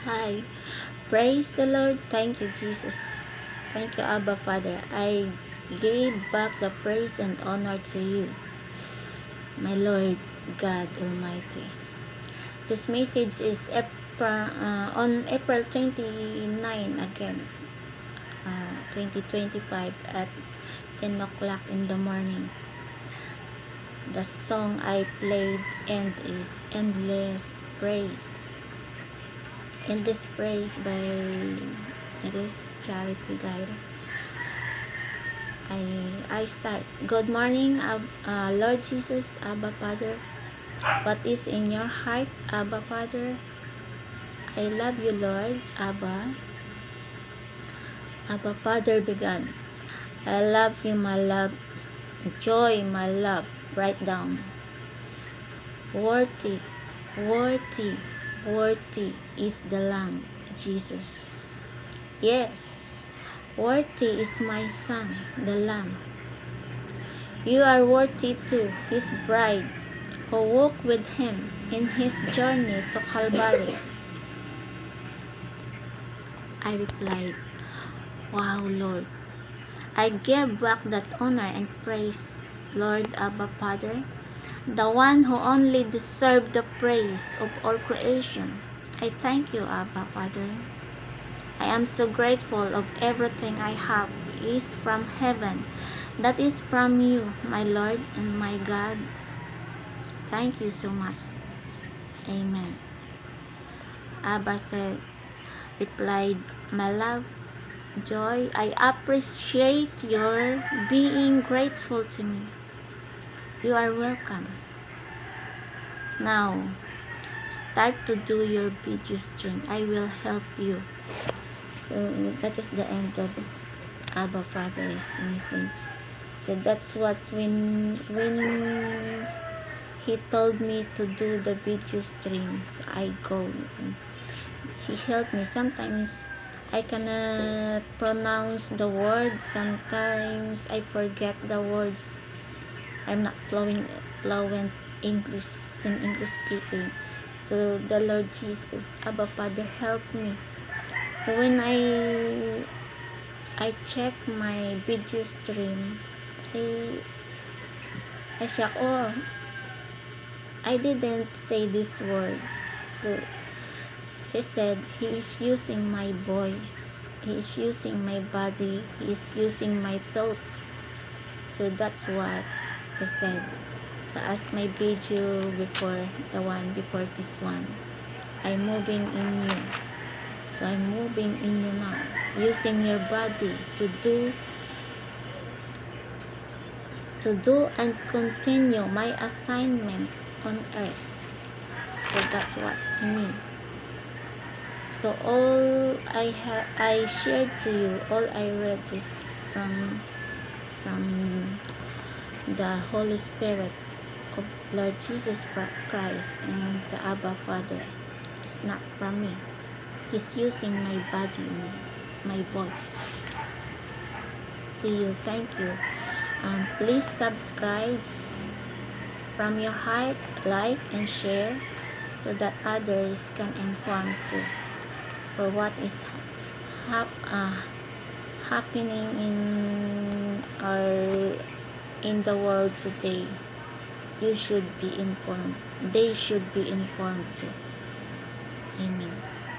Hi. Praise the Lord. Thank you, Jesus. Thank you, Abba Father. I gave back the praise and honor to you, my Lord God Almighty. This message is on April 29 again, 2025 at 10 o'clock in the morning. The song I played and is Endless Praise. Endless Praise by it is Charity Guide. I start. Good morning, Lord Jesus, Abba Father. What is in your heart, Abba Father? I love you, Lord, Abba. Abba Father began. I love you, my love. Joy, my love. Write down. Worthy, worthy, worthy is the Lamb, Jesus. Yes, worthy is my Son, the Lamb. You are worthy too, his bride, who walked with him in his journey to Calvary. I replied, Wow, Lord. I give back that honor and praise, Lord Abba Father, the one who only deserved the praise of all creation. I thank you, Abba Father. I am so grateful of everything I have is from heaven. That is from you, my Lord and my God. Thank you so much. Amen. Abba replied, My love, Joy, I appreciate your being grateful to me. You are welcome. Now, start to do your video stream. I will help you. So that is the end of Abba Father's message. So that's what when he told me to do the video stream, so I go and he helped me. Sometimes I cannot pronounce the words. Sometimes I forget the words. I'm not fluent English in English speaking. So the Lord Jesus, Abba Father, help me. So when I check my video stream, I shock. Oh, I didn't say this word. So he said he is using my voice. He is using my body. He is using my thought. So that's what he said. So as my video before the one before this one, I'm moving in you. So I'm moving in you now, using your body to do and continue my assignment on earth. So that's what I mean. So all I shared to you, all I read is from the Holy Spirit of Lord Jesus Christ and the Abba Father. It's not from me. He's using my body, my voice. See you. Thank you. Please subscribe from your heart, like and share so that others can inform too for what is happening in the world today. You should be informed. They should be informed too.